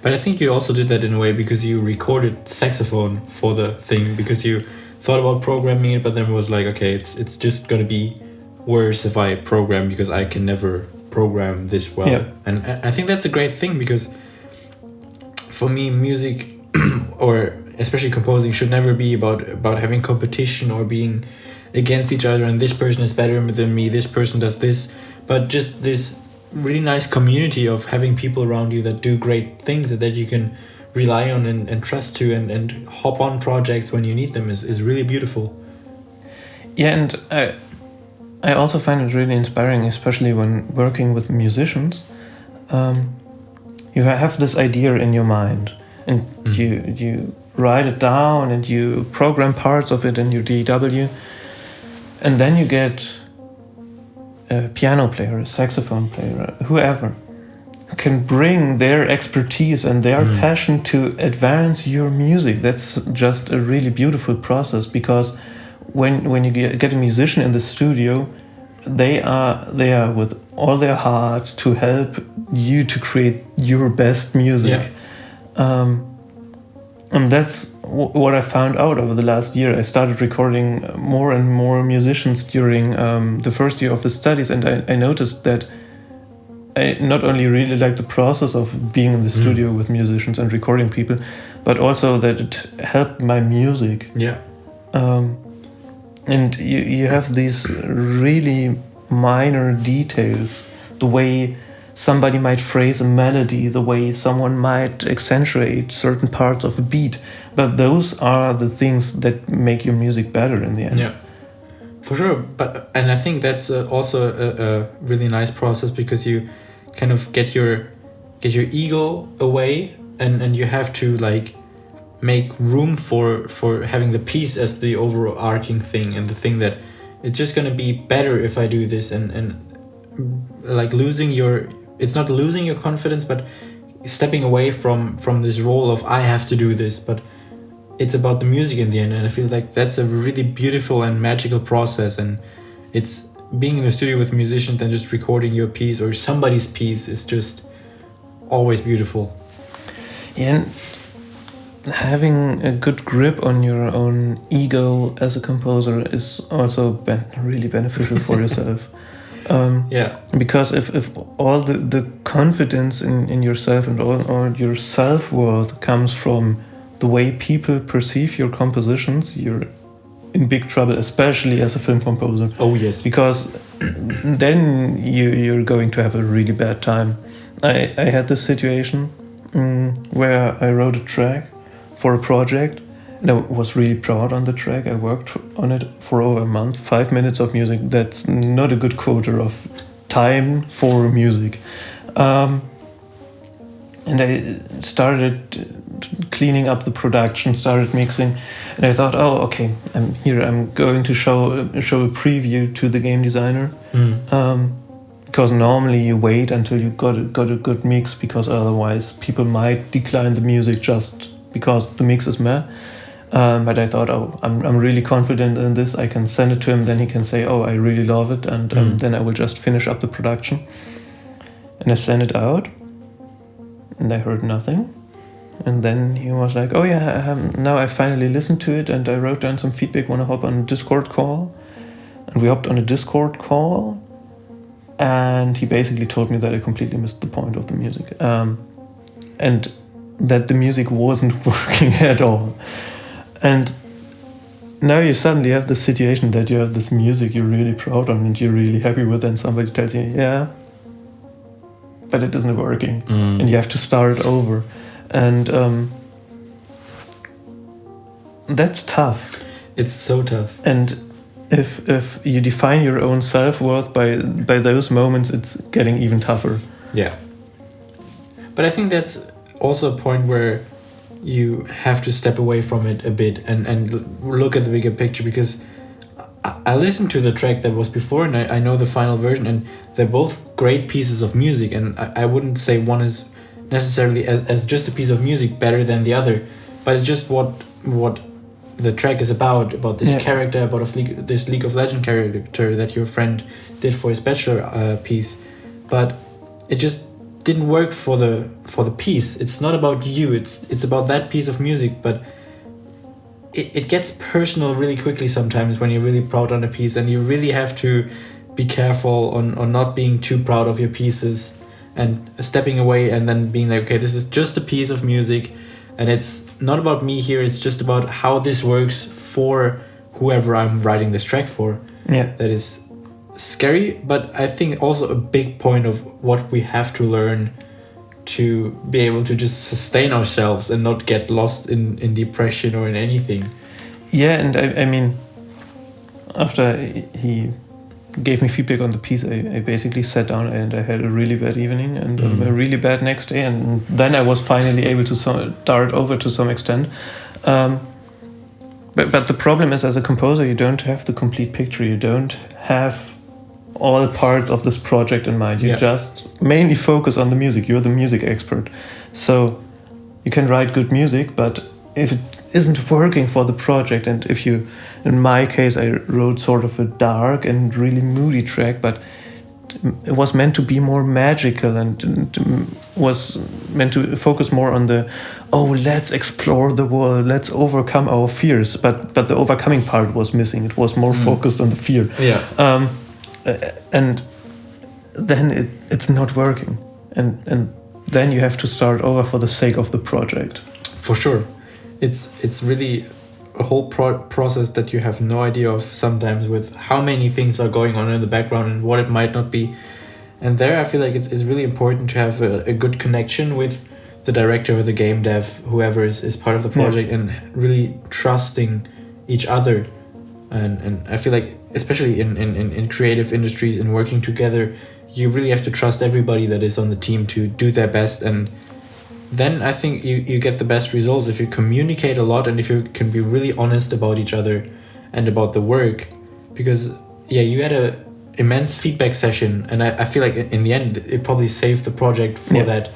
But I think you also did that in a way because you recorded saxophone for the thing, because you thought about programming it, but then was like, okay, it's just gonna be worse if I program, because I can never program this well. Yeah. And I think that's a great thing, because for me, music or especially composing should never be about having competition or being against each other and this person is better than me, this person does this, but just this really nice community of having people around you that do great things that you can rely on and trust to and hop on projects when you need them is really beautiful. Yeah, and I also find it really inspiring, especially when working with musicians. You have this idea in your mind and you write it down and you program parts of it in your DAW, and then you get a piano player, a saxophone player, whoever, can bring their expertise and their passion to advance your music. That's just a really beautiful process, because when you get a musician in the studio, they are with all their heart to help you to create your best music. And that's what I found out over the last year. I started recording more and more musicians during the first year of the studies, and I noticed that I not only really like the process of being in the studio with musicians and recording people, but also that it helped my music. And you have these really minor details, the way somebody might phrase a melody, the way someone might accentuate certain parts of a beat, but those are the things that make your music better in the end. Yeah, for sure. And I think that's also a really nice process, because you kind of get your ego away, and you have to like make room for having the piece as the overarching thing, and the thing that it's just gonna be better if I do this, and like it's not losing your confidence, but stepping away from this role of I have to do this, but it's about the music in the end. And I feel like that's a really beautiful and magical process, and it's being in the studio with musicians and just recording your piece or somebody's piece is just always beautiful. Yeah, and having a good grip on your own ego as a composer is also really beneficial for yourself. Because if all the confidence in yourself and all your self-worth comes from the way people perceive your compositions, you're in big trouble, especially as a film composer. Oh yes. Because then you're going to have a really bad time. I had this situation where I wrote a track for a project, and I was really proud on the track. I worked on it for over a month, 5 minutes of music. That's not a good quota of time for music. And I started cleaning up the production, started mixing, and I thought, oh, okay, I'm here. I'm going to show a preview to the game designer. Because normally you wait until you got a good mix, because otherwise people might decline the music just because the mix is meh. But I thought, oh, I'm really confident in this. I can send it to him, then he can say, oh, I really love it, and then I will just finish up the production. And I sent it out, and I heard nothing. And then he was like, oh yeah, now I finally listened to it, and I wrote down some feedback, want to hop on a Discord call. And we hopped on a Discord call, and he basically told me that I completely missed the point of the music. And that the music wasn't working at all. And now you suddenly have the situation that you have this music you're really proud of and you're really happy with, and somebody tells you, yeah, but it isn't working. And you have to start over. And that's tough. It's so tough. And if you define your own self-worth by those moments, it's getting even tougher. Yeah. But I think that's also a point where you have to step away from it a bit and look at the bigger picture, because I listened to the track that was before, and I know the final version, and they're both great pieces of music, and I wouldn't say one is necessarily as just a piece of music better than the other, but it's just what the track is about this character, about this League of Legends character that your friend did for his bachelor piece, but it just didn't work for the piece. It's not about you, it's about that piece of music, but it gets personal really quickly sometimes when you're really proud on a piece, and you really have to be careful on not being too proud of your pieces and stepping away and then being like, okay, this is just a piece of music and it's not about me here, it's just about how this works for whoever I'm writing this track for. Yeah. That is scary, but I think also a big point of what we have to learn to be able to just sustain ourselves and not get lost in depression or in anything. Yeah, and I mean, after he gave me feedback on the piece, I basically sat down and I had a really bad evening and a really bad next day, and then I was finally able to start over to some extent. But the problem is, as a composer, you don't have the complete picture. You don't have all parts of this project in mind. You just mainly focus on the music. You're the music expert. So you can write good music, but if it isn't working for the project, and if you, in my case, I wrote sort of a dark and really moody track, but it was meant to be more magical and was meant to focus more on the, let's explore the world, let's overcome our fears. But the overcoming part was missing. It was more focused on the fear. Yeah. And then it's not working. And then you have to start over for the sake of the project. For sure. It's really a whole process that you have no idea of sometimes, with how many things are going on in the background and what it might not be. And there I feel like it's really important to have a good connection with the director or the game dev, whoever is part of the project, and really trusting each other. And I feel like, especially in creative industries and working together, you really have to trust everybody that is on the team to do their best. And then I think you get the best results if you communicate a lot and if you can be really honest about each other and about the work. Because you had a immense feedback session, and I feel like in the end it probably saved the project for that,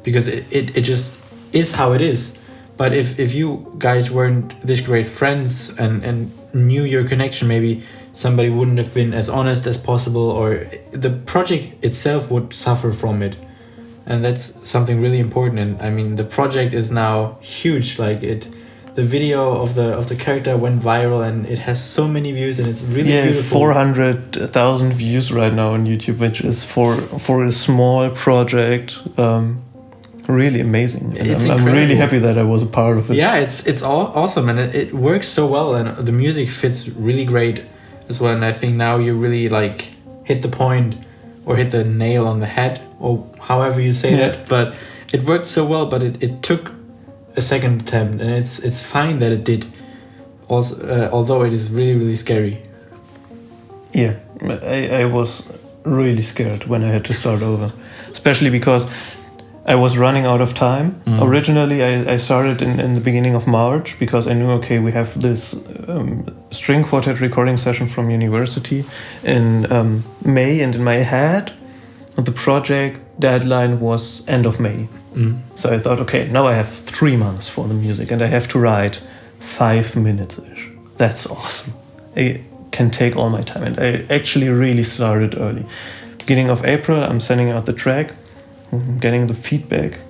because it just is how it is. But if you guys weren't this great friends and knew your connection, maybe somebody wouldn't have been as honest as possible, or the project itself would suffer from it. And that's something really important. And I mean, the project is now huge. Like the video of the character went viral, and it has so many views, and it's really beautiful. 400,000 views right now on YouTube, which is for a small project, really amazing. And I'm really happy that I was a part of it. Yeah, it's awesome, and it works so well, and the music fits really great as well. And I think now you really like hit the point, or hit the nail on the head, or however you say that. But it worked so well, but it took a second attempt, and it's fine that it did. Also, although it is really, really scary. Yeah, I was really scared when I had to start over, especially because I was running out of time. Originally, I started in the beginning of March, because I knew, okay, we have this string quartet recording session from university in May, and in my head, the project deadline was end of May. So I thought, okay, now I have 3 months for the music, and I have to write 5 minutes-ish. That's awesome. I can take all my time, and I actually really started early. Beginning of April, I'm sending out the track, getting the feedback,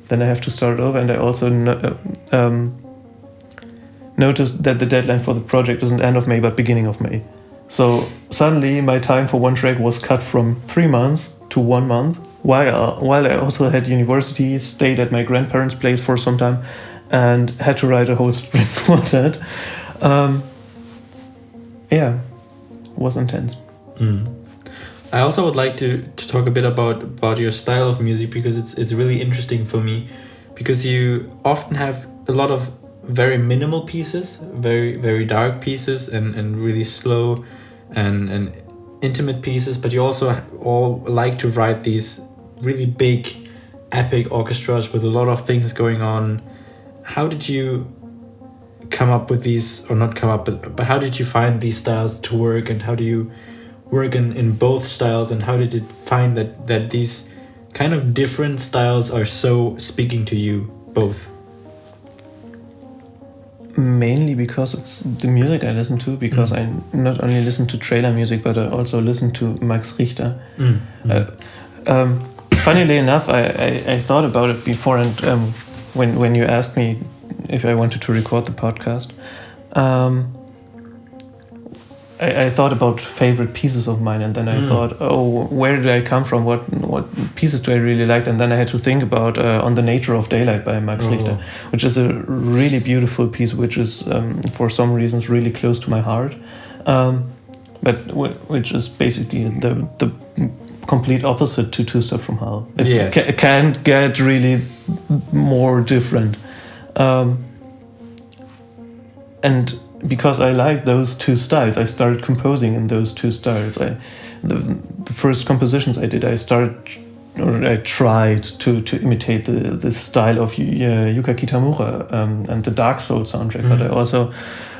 then I have to start over. And I also noticed that the deadline for the project isn't end of May but beginning of May. So suddenly my time for one track was cut from 3 months to 1 month, while I also had university, stayed at my grandparents' place for some time, and had to write a whole string quartet. Was intense. I also would like to talk a bit about your style of music, because it's really interesting for me, because you often have a lot of very minimal pieces, very, very dark pieces, and really slow and intimate pieces, but you also all like to write these really big epic orchestras with a lot of things going on. How did you come up with these, or not come up, but how did you find these styles to work, and how do you work in both styles, and how did it find that these kind of different styles are so speaking to you both? Mainly because it's the music I listen to, because I not only listen to trailer music, but I also listen to Max Richter. Funnily enough, I thought about it before, and when you asked me if I wanted to record the podcast, I thought about favorite pieces of mine, and then I thought, where do I come from? What pieces do I really like? And then I had to think about On the Nature of Daylight by Max Richter, which is a really beautiful piece, which is for some reasons really close to my heart, but which is basically the complete opposite to Two Step from Hell. It can't get really more different. And because I like those two styles, I started composing in those two styles. The first compositions I did, I tried to imitate the style of Yuka Kitamura and the Dark Soul soundtrack, but I also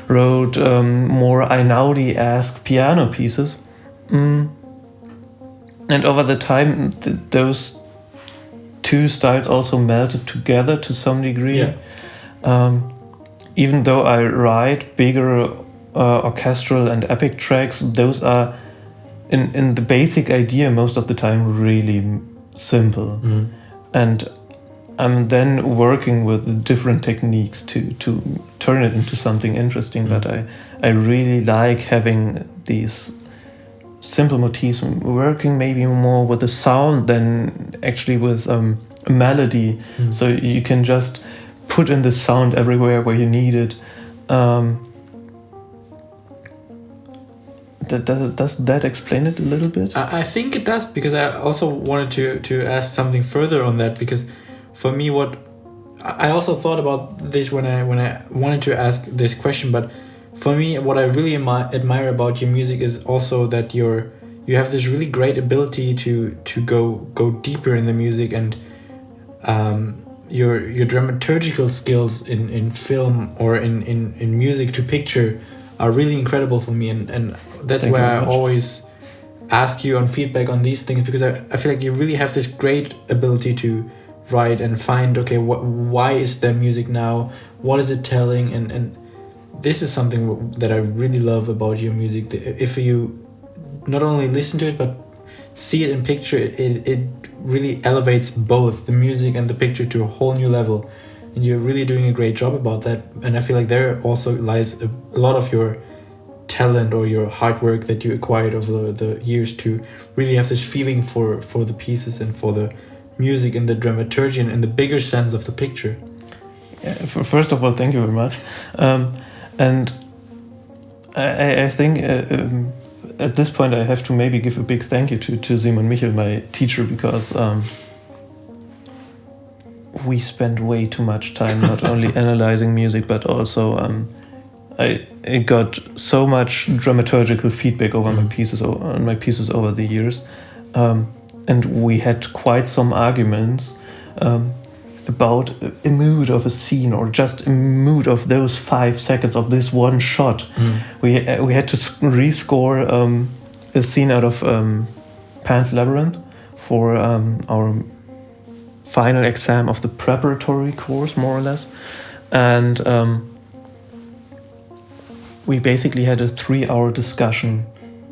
wrote more Einaudi-esque piano pieces. And over the time, those two styles also melted together to some degree. Yeah. Even though I write bigger orchestral and epic tracks, those are in the basic idea most of the time really simple. And I'm then working with different techniques to turn it into something interesting. But I really like having these simple motifs, working maybe more with the sound than actually with a melody. So you can just put in the sound everywhere where you need it. Does that explain it a little bit? I think it does, because I also wanted to ask something further on that, because for me, what I also thought about this when I wanted to ask this question, but for me, what I really admire about your music is also that you have this really great ability to go deeper in the music, and your dramaturgical skills in film or in music to picture are really incredible for me, and that's why I always ask you on feedback on these things, because I feel like you really have this great ability to write and find, okay, why is there music now, what is it telling, and this is something that I really love about your music. If you not only listen to it but see it in picture, it really elevates both the music and the picture to a whole new level, and you're really doing a great job about that. And I feel like there also lies a lot of your talent or your hard work that you acquired over the years to really have this feeling for the pieces and for the music and the dramaturgy and in the bigger sense of the picture. Yeah, first of all, thank you very much. And I think at this point I have to maybe give a big thank you to Simon Michel, my teacher, because we spent way too much time not only analyzing music, but also I got so much dramaturgical feedback over my pieces over the years, and we had quite some arguments about a mood of a scene, or just a mood of those 5 seconds of this one shot. We had to rescore a scene out of Pan's Labyrinth for our final exam of the preparatory course, more or less. And we basically had a 3-hour discussion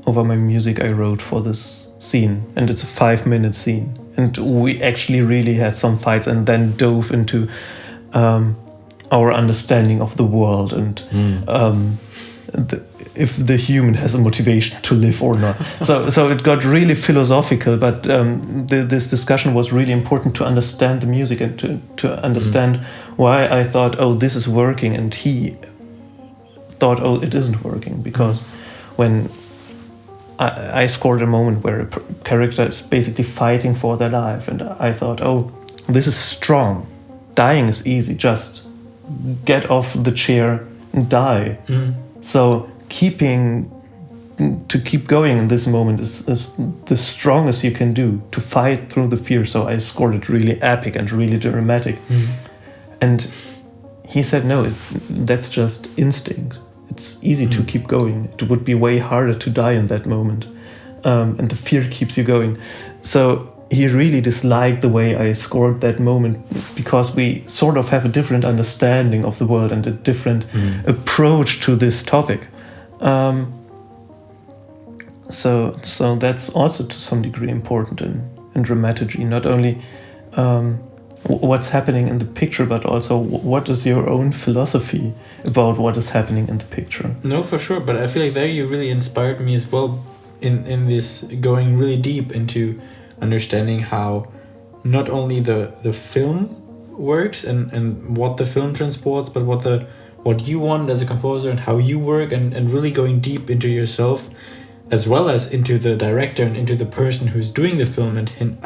over my music I wrote for this scene, and it's a 5-minute scene. And we actually really had some fights, and then dove into our understanding of the world and if the human has a motivation to live or not. So it got really philosophical, but this discussion was really important to understand the music and to understand why I thought, oh, this is working, and he thought, oh, it isn't working. Because when I scored a moment where a character is basically fighting for their life, and I thought, oh, this is strong. Dying is easy. Just get off the chair and die. So keep going in this moment is the strongest you can do, to fight through the fear. So I scored it really epic and really dramatic. And he said, no, that's just instinct. It's easy to keep going. It would be way harder to die in that moment. And the fear keeps you going. So he really disliked the way I scored that moment, because we sort of have a different understanding of the world and a different approach to this topic. So that's also to some degree important in dramaturgy. Not only what's happening in the picture, but also what is your own philosophy about what is happening in the picture. No, for sure. But I feel like there you really inspired me as well in this going really deep into understanding how not only the film works and what the film transports, but what you want as a composer and how you work, and really going deep into yourself as well as into the director and into the person who's doing the film, and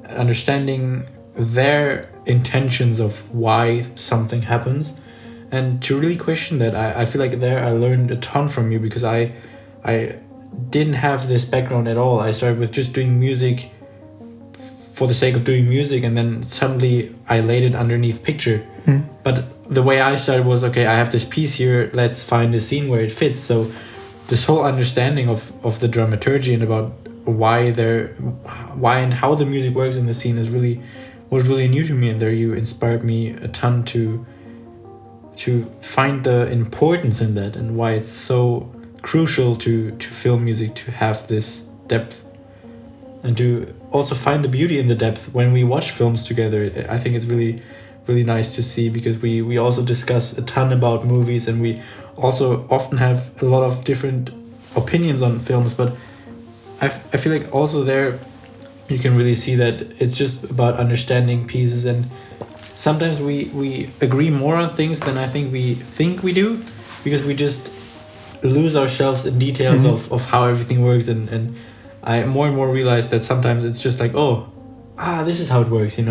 understanding their intentions of why something happens, and to really question that. I feel like there I learned a ton from you, because I didn't have this background at all. I started with just doing music for the sake of doing music, and then suddenly I laid it underneath picture. But the way I started was, okay, I have this piece here, let's find a scene where it fits. So this whole understanding of the dramaturgy and about why and how the music works in the scene was really new to me, and there you inspired me a ton to find the importance in that and why it's so crucial to film music to have this depth, and to also find the beauty in the depth when we watch films together. I think it's really, really nice to see, because we also discuss a ton about movies, and we also often have a lot of different opinions on films, but I feel like also there you can really see that it's just about understanding pieces, and sometimes we agree more on things than I think we do, because we just lose ourselves in details of how everything works, and I more and more realize that sometimes it's just like, this is how it works, and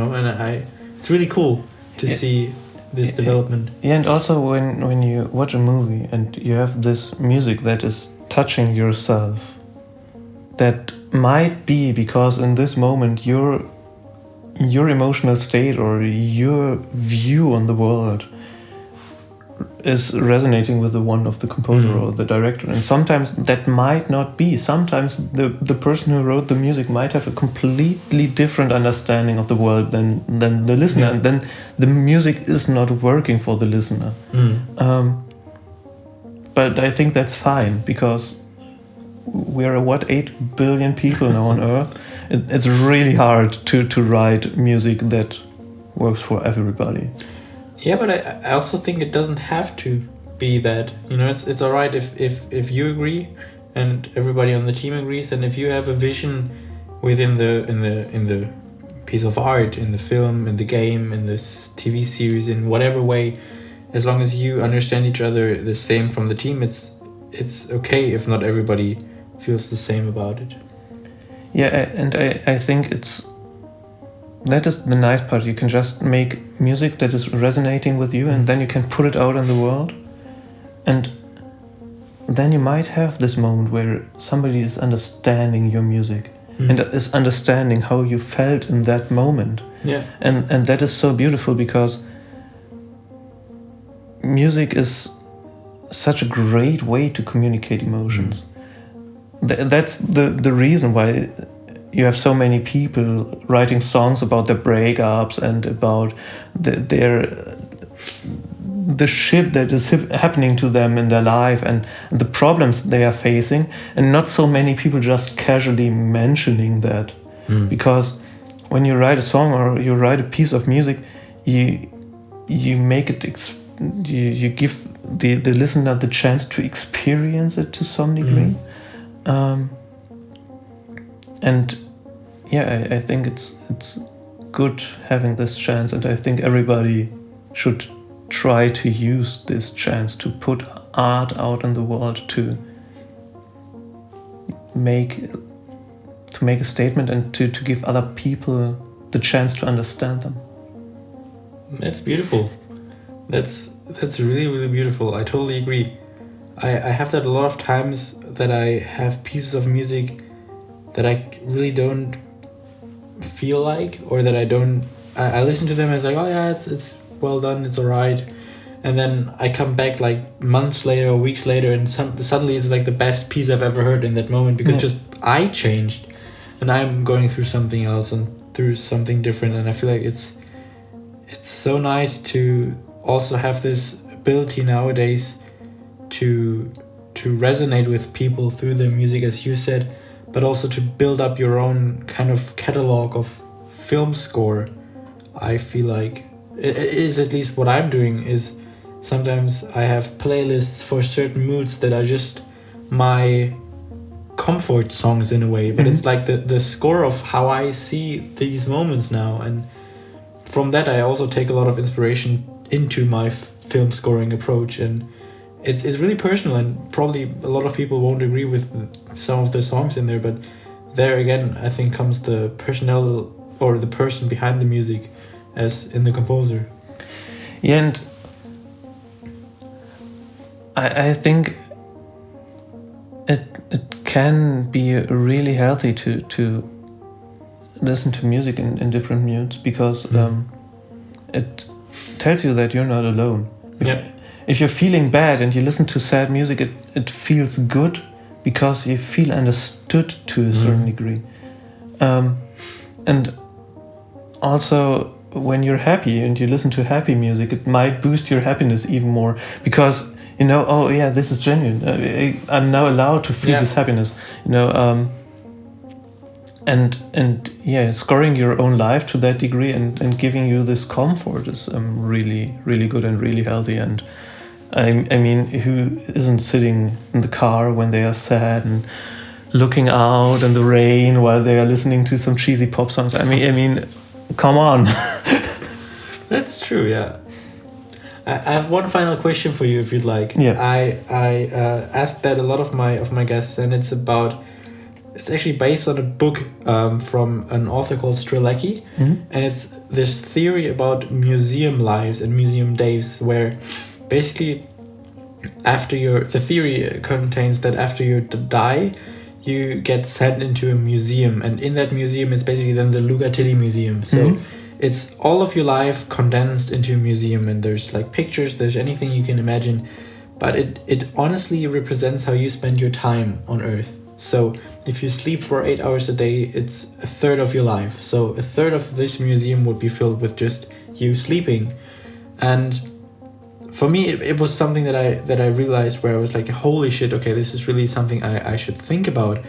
it's really cool to see this development. Yeah, and also when you watch a movie and you have this music that is touching yourself, that might be because in this moment your emotional state or your view on the world is resonating with the one of the composer or the director, and sometimes that might not be. Sometimes the person who wrote the music might have a completely different understanding of the world than the listener, and then the music is not working for the listener. But I think that's fine, because we're 8 billion people now on Earth. It's really hard to write music that works for everybody. Yeah, but I also think it doesn't have to be that. It's alright if you agree and everybody on the team agrees, and if you have a vision within the piece of art, in the film, in the game, in this TV series, in whatever way, as long as you understand each other the same from the team, it's okay if not everybody feels the same about it. Yeah, and I think that is the nice part. You can just make music that is resonating with you, and then you can put it out in the world, and then you might have this moment where somebody is understanding your music and is understanding how you felt in that moment. Yeah. And that is so beautiful, because music is such a great way to communicate emotions. That's the reason why you have so many people writing songs about their breakups and about the shit that is happening to them in their life and the problems they are facing, and not so many people just casually mentioning that. Because when you write a song or you write a piece of music, you make it you give the listener the chance to experience it to some degree. And yeah, I think it's good having this chance, and I think everybody should try to use this chance to put art out in the world, to make a statement, and to give other people the chance to understand them. That's beautiful. That's really, really beautiful. I totally agree. I have that a lot of times, that I have pieces of music that I really don't feel like, or that I listen to them as like, oh yeah, it's well done, it's alright, and then I come back like months later or weeks later, and suddenly it's like the best piece I've ever heard in that moment, because just I changed and I'm going through something else and through something different, and I feel like it's so nice to also have this ability nowadays to resonate with people through their music, as you said, but also to build up your own kind of catalog of film score. I feel like it is, at least what I'm doing, is sometimes I have playlists for certain moods that are just my comfort songs in a way, but it's like the score of how I see these moments now, and from that I also take a lot of inspiration into my film scoring approach, and it's really personal, and probably a lot of people won't agree with some of the songs in there, but there again I think comes the personnel or the person behind the music as in the composer. Yeah, and I think it can be really healthy to listen to music in different moods, because it tells you that you're not alone. If you're feeling bad and you listen to sad music, it feels good because you feel understood to a certain degree. And also, when you're happy and you listen to happy music, it might boost your happiness even more, because you know, oh yeah, this is genuine. I'm now allowed to feel this happiness. You know, and yeah, scoring your own life to that degree and giving you this comfort is really, really good and really healthy. And I mean, who isn't sitting in the car when they are sad and looking out in the rain while they are listening to some cheesy pop songs? I mean, come on. That's true. Yeah. I have one final question for you, if you'd like. Yeah. I asked that a lot of my guests, and it's actually based on a book from an author called Strzelecki, and it's this theory about museum lives and museum days, where basically the theory contains that after you die, you get sent into a museum, and in that museum it's basically then the Luca Museum. So it's all of your life condensed into a museum, and there's like pictures, there's anything you can imagine, but it honestly represents how you spend your time on Earth. So if you sleep for 8 hours a day, it's a third of your life. So a third of this museum would be filled with just you sleeping. And for me, it was something that I realized, where I was like, holy shit, okay, this is really something I should think about.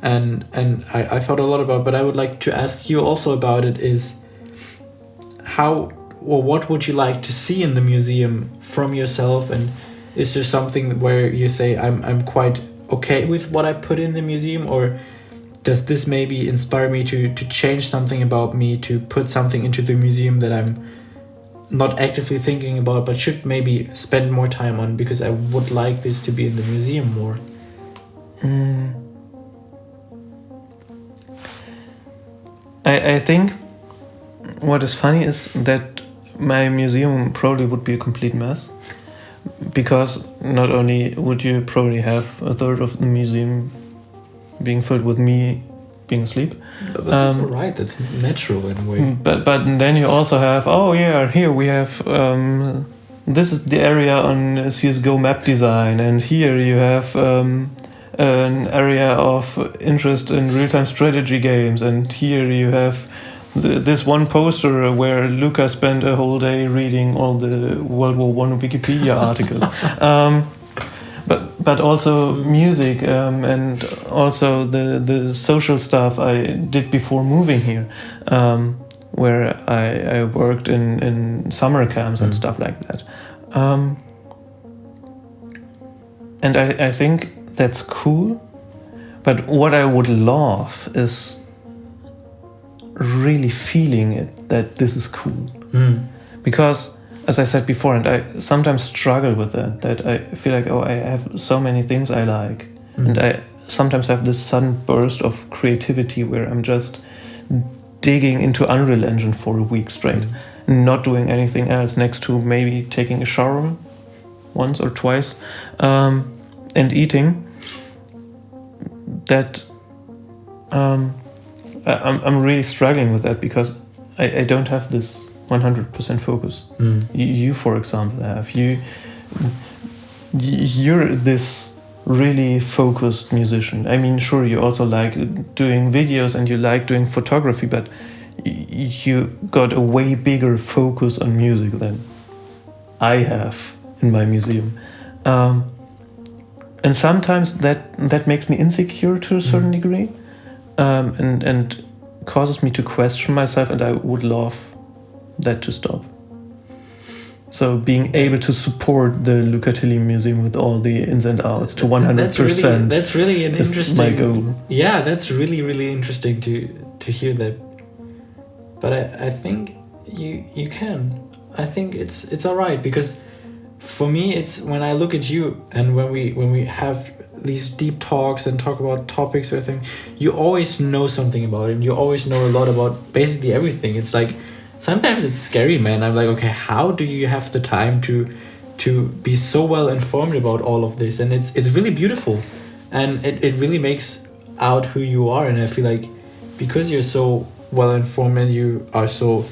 And I thought a lot about, but I would like to ask you also about it, is what would you like to see in the museum from yourself? And is there something where you say, I'm quite okay with what I put in the museum, or does this maybe inspire me to change something about me, to put something into the museum that I'm not actively thinking about, but should maybe spend more time on, because I would like this to be in the museum more? I think what is funny is that my museum probably would be a complete mess, because not only would you probably have a third of the museum being filled with me being asleep. But that's alright, that's natural in a way. But then you also have, here we have, this is the area on CSGO map design, and here you have an area of interest in real-time strategy games, and here you have this one poster where Luca spent a whole day reading all the World War I Wikipedia articles. But also music, and also the social stuff I did before moving here, where I worked in summer camps and stuff like that. And I think that's cool, but what I would love is really feeling it, that this is cool. Because, as I said before, and I sometimes struggle with that I feel like, I have so many things I like, and I sometimes have this sudden burst of creativity where I'm just digging into Unreal Engine for a week straight, not doing anything else, next to maybe taking a shower once or twice, and eating. That I'm really struggling with that, because I don't have this 100% focus. You, for example, have you're this really focused musician. I mean, sure, you also like doing videos and you like doing photography, but you got a way bigger focus on music than I have in my museum. And sometimes that makes me insecure to a certain degree, and causes me to question myself, and I would love that to stop. So being able to support the Luca Museum with all the ins and outs to 100%. That's really an interesting. My goal. Yeah, that's really, really interesting to hear that. But I think you can. I think it's alright, because for me, it's when I look at you and when we have these deep talks and talk about topics or things, you always know something about it, and you always know a lot about basically everything. It's like, sometimes it's scary, man. I'm like, okay, how do you have the time to be so well informed about all of this? And it's really beautiful, and it really makes out who you are. And I feel like because you're so well informed and you are so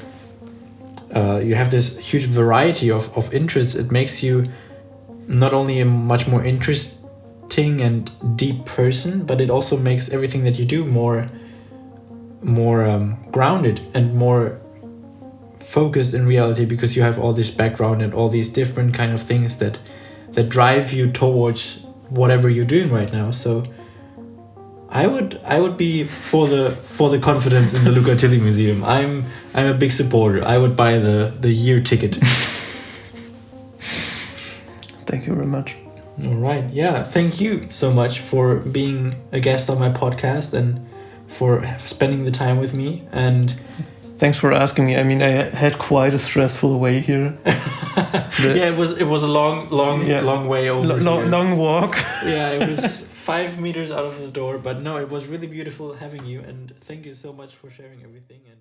you have this huge variety of interests, it makes you not only a much more haunting and deep person, but it also makes everything that you do more grounded and more focused in reality, because you have all this background and all these different kind of things that drive you towards whatever you're doing right now. So I would be for the confidence in the Luca Tilly Museum. I'm a big supporter. I would buy the year ticket. Thank you very much. All right. Yeah. Thank you so much for being a guest on my podcast and for spending the time with me. And thanks for asking me. I mean, I had quite a stressful way here. Yeah, it was a long way over. Long walk. Yeah, it was 5 meters out of the door, but no, it was really beautiful having you, and thank you so much for sharing everything. And